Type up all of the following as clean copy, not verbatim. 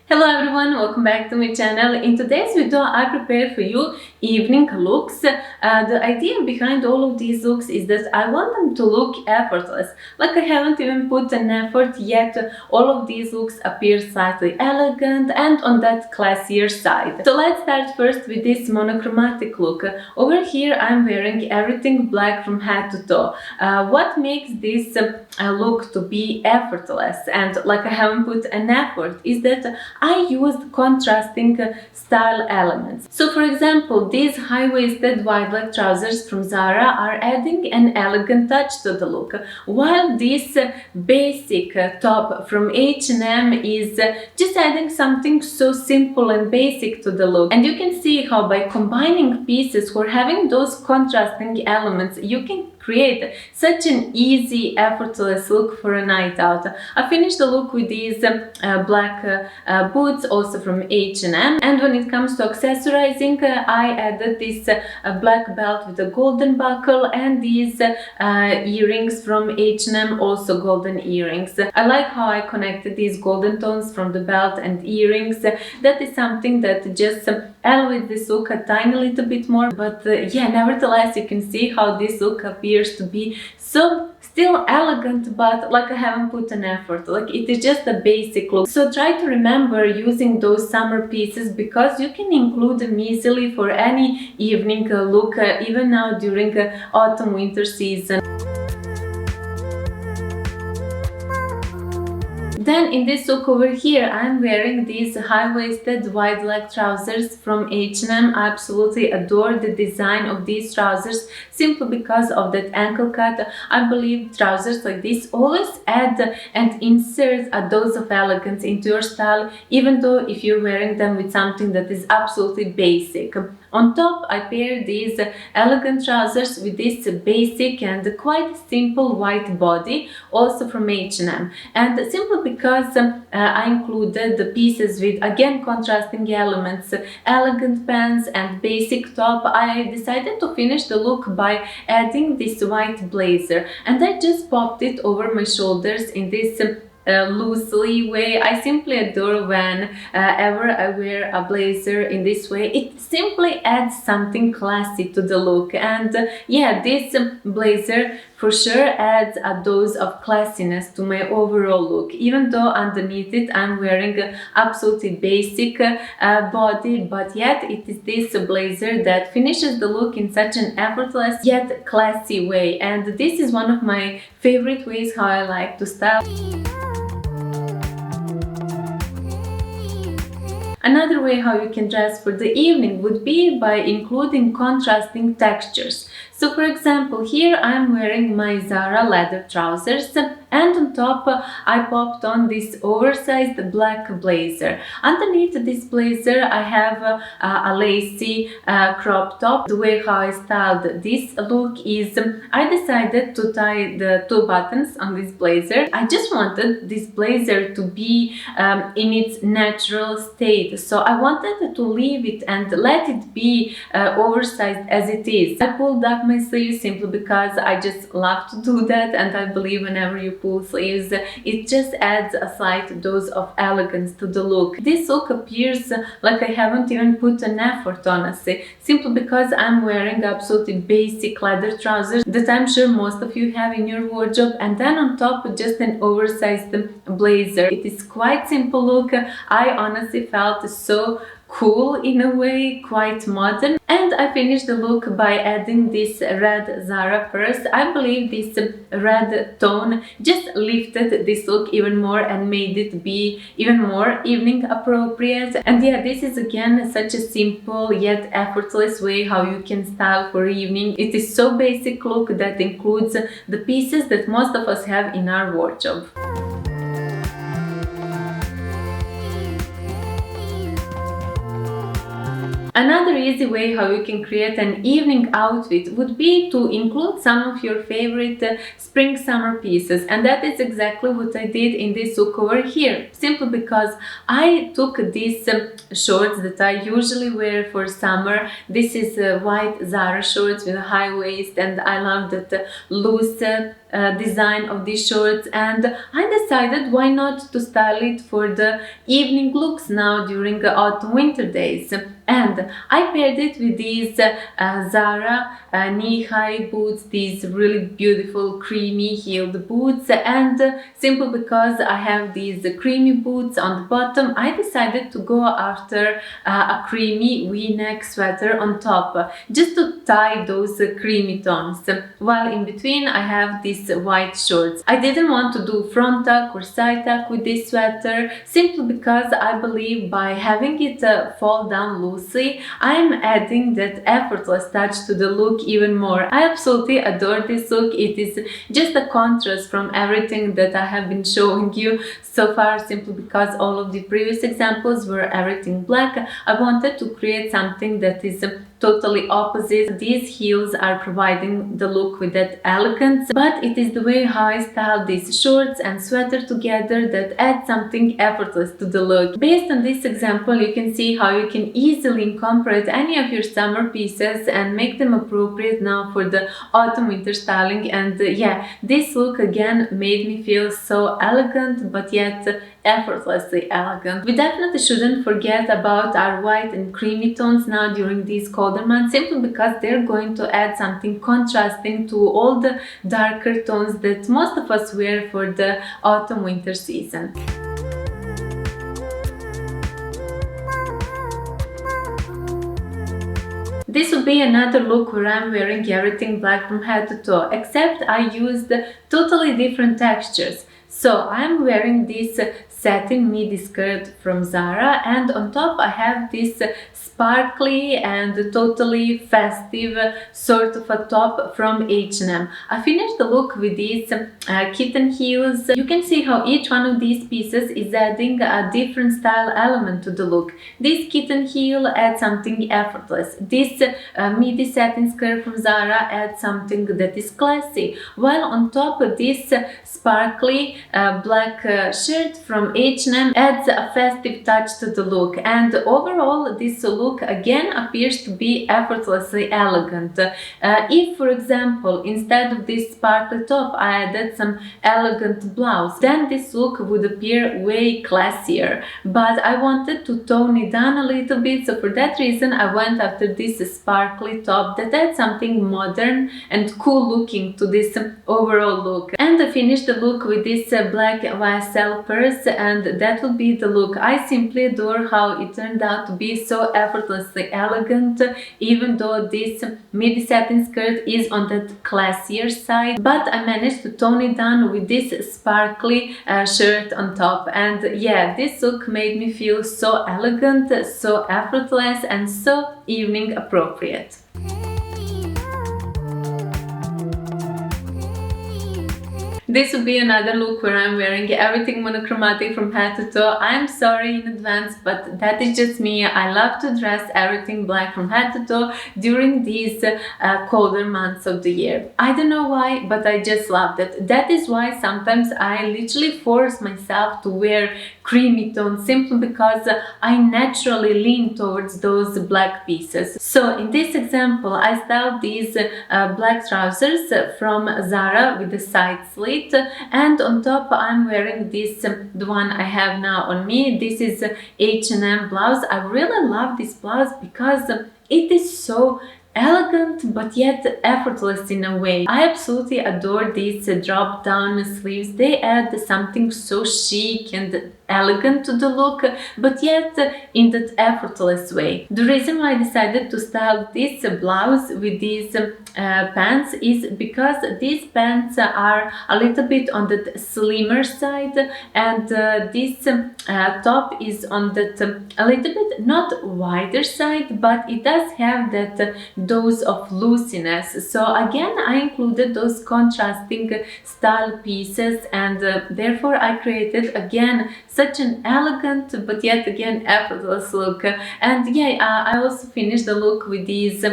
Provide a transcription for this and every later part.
Hello everyone, welcome back to my channel. In today's video I prepared for you evening looks. The idea behind all of these looks is that I want them to look effortless. Like I haven't even put an effort yet, all of these looks appear slightly elegant and on that classier side. So let's start first with this monochromatic look. Over here I'm wearing everything black from head to toe. What makes this look to be effortless and like I haven't put an effort is that I used contrasting style elements. So for example, these high-waisted wide leg trousers from Zara are adding an elegant touch to the look, while this basic top from H&M is just adding something so simple and basic to the look. And you can see how by combining pieces or having those contrasting elements, you can create such an easy, effortless look for a night out. I finished the look with these black boots, also from H&M. And when it comes to accessorizing, I added this black belt with a golden buckle and these earrings from H&M, also golden earrings. I like how I connected these golden tones from the belt and earrings. That is something that just elevates this look a tiny little bit more. But yeah, nevertheless, you can see how this look appears to be so still elegant, but like I haven't put an effort, like it is just a basic look. So try to remember using those summer pieces because you can include them easily for any evening look, even now during autumn-winter season. Then in this look over here, I'm wearing these high-waisted wide leg trousers from H&M. I absolutely adore the design of these trousers simply because of that ankle cut. I believe trousers like this always add and insert a dose of elegance into your style, even though if you're wearing them with something that is absolutely basic. On top, I pair these elegant trousers with this basic and quite simple white body, also from H&M. And simply because I included the pieces with, again, contrasting elements, elegant pants and basic top, I decided to finish the look by adding this white blazer. And I just popped it over my shoulders in this loosely way. I simply adore whenever I wear a blazer in this way. It simply adds something classy to the look, and yeah, this blazer for sure adds a dose of classiness to my overall look, even though underneath it I'm wearing a absolutely basic body, but yet it is this blazer that finishes the look in such an effortless yet classy way. And this is one of my favorite ways how I like to style. Another way how you can dress for the evening would be by including contrasting textures. So for example, here I'm wearing my Zara leather trousers and on top I popped on this oversized black blazer. Underneath this blazer I have a lacy crop top. The way how I styled this look is I decided to tie the two buttons on this blazer. I just wanted this blazer to be in its natural state. So I wanted to leave it and let it be oversized as it is. I pulled up my sleeves simply because I just love to do that, and I believe whenever you pull sleeves, it just adds a slight dose of elegance to the look. This look appears like I haven't even put an effort, honestly, simply because I'm wearing absolutely basic leather trousers that I'm sure most of you have in your wardrobe, and then on top just an oversized blazer. It is quite simple look. I honestly felt so cool in a way, quite modern. And I finished the look by adding this red Zara purse. I believe this red tone just lifted this look even more and made it be even more evening appropriate. And yeah, this is again such a simple yet effortless way how you can style for evening. It is so basic look that includes the pieces that most of us have in our wardrobe. Another easy way how you can create an evening outfit would be to include some of your favorite spring summer pieces, and that is exactly what I did in this look over here, simply because I took these shorts that I usually wear for summer. This is white Zara shorts with a high waist, and I love that loose design of these shorts, and I decided why not to style it for the evening looks now during the autumn winter days. And I paired it with these Zara knee-high boots, these really beautiful creamy heeled boots, and simply because I have these creamy boots on the bottom, I decided to go after a creamy V-neck sweater on top, just to tie those creamy tones, while in between I have these white shorts. I didn't want to do front tuck or side tuck with this sweater, simply because I believe by having it fall down loosely, I'm adding that effortless touch to the look even more. I absolutely adore this look. It is just a contrast from everything that I have been showing you so far, simply because all of the previous examples were everything black. I wanted to create something that is totally opposite. These heels are providing the look with that elegance, but it is the way how I style these shorts and sweater together that adds something effortless to the look. Based on this example, you can see how you can easily incorporate any of your summer pieces and make them appropriate now for the autumn winter styling. And yeah, this look again made me feel so elegant, but yet effortlessly elegant. We definitely shouldn't forget about our white and creamy tones now during these colder months, simply because they're going to add something contrasting to all the darker tones that most of us wear for the autumn winter season. This would be another look where I'm wearing everything black from head to toe, except I used totally different textures. So I'm wearing this satin midi skirt from Zara, and on top I have this sparkly and totally festive sort of a top from H&M. I finished the look with these kitten heels. You can see how each one of these pieces is adding a different style element to the look. This kitten heel adds something effortless. This midi satin skirt from Zara adds something that is classy, while on top of this sparkly black shirt from H&M adds a festive touch to the look. And overall, this look again appears to be effortlessly elegant. If, for example, instead of this sparkly top I added some elegant blouse, then this look would appear way classier. But I wanted to tone it down a little bit, so for that reason I went after this sparkly top that adds something modern and cool looking to this overall look. And I finished the look with this black YSL purse, and that will be the look. I simply adore how it turned out to be so effortlessly elegant, even though this midi satin skirt is on that classier side, but I managed to tone it down with this sparkly shirt on top. And yeah, this look made me feel so elegant, so effortless, and so evening appropriate. This would be another look where I'm wearing everything monochromatic from head to toe. I'm sorry in advance, but that is just me. I love to dress everything black from head to toe during these colder months of the year. I don't know why, but I just love that. That is why sometimes I literally force myself to wear creamy tones, simply because I naturally lean towards those black pieces. So in this example, I styled these black trousers from Zara with the side slit, and on top I'm wearing this, the one I have now on me. This is H&M blouse. I really love this blouse because it is so elegant but yet effortless in a way. I absolutely adore these drop down sleeves. They add something so chic and elegant to the look, but yet in that effortless way. The reason why I decided to style this blouse with these pants is because these pants are a little bit on the slimmer side, and this top is on that a little bit not wider side, but it does have that dose of looseness. So again, I included those contrasting style pieces, and therefore I created again such an elegant but yet again effortless look. And yeah, I also finished the look with these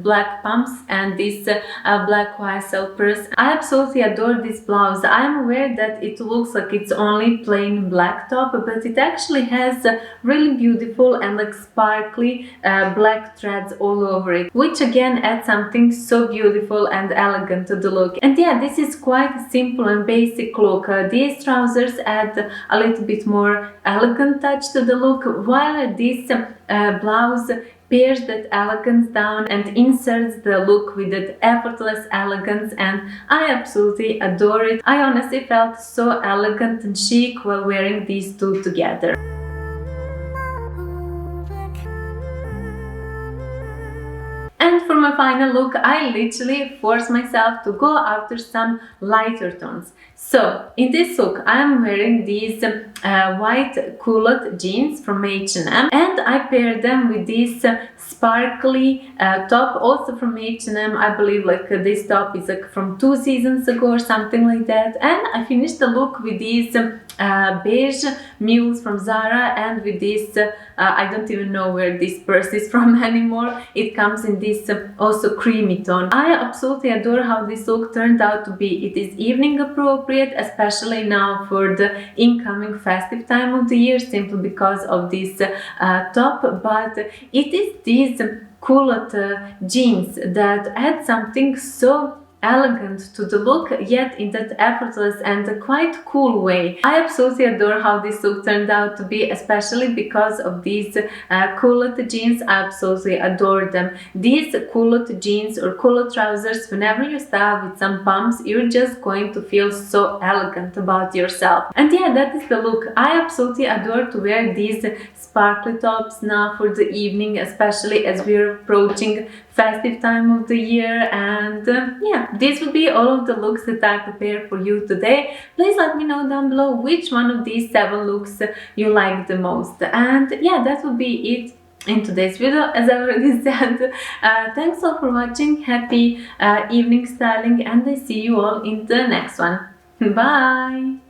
black pumps and this black YSL purse. I absolutely adore this blouse. I am aware that it looks like it's only plain black top, but it actually has really beautiful and like sparkly black threads all over it, which again adds something so beautiful and elegant to the look. And yeah, this is quite a simple and basic look. These trousers add a little bit more elegant touch to the look, while this blouse pairs that elegance down and inserts the look with that effortless elegance, and I absolutely adore it. I honestly felt so elegant and chic while wearing these two together. And for my final look, I literally forced myself to go after some lighter tones. So in this look, I am wearing these white culotte jeans from H&M, and I paired them with this sparkly top, also from H&M. I believe like this top is like from 2 seasons ago or something like that. And I finished the look with these beige mules from Zara, and with this I don't even know where this purse is from anymore. It comes in this also creamy tone. I absolutely adore how this look turned out to be. It is evening appropriate, especially now for the incoming festive time of the year, simply because of this top, but it is these culotte jeans that add something so elegant to the look, yet in that effortless and quite cool way. I absolutely adore how this look turned out to be, especially because of these culotte jeans. I absolutely adore them. These culotte jeans or culotte trousers, whenever you style with some pumps, you're just going to feel so elegant about yourself. And yeah, that is the look. I absolutely adore to wear these sparkly tops now for the evening, especially as we're approaching festive time of the year. And yeah, these will be all of the looks that I prepared for you today. Please let me know down below which one of these 7 looks you like the most. And yeah, that will be it in today's video, as I already said. Thanks all for watching. Happy evening styling, and I see you all in the next one. Bye!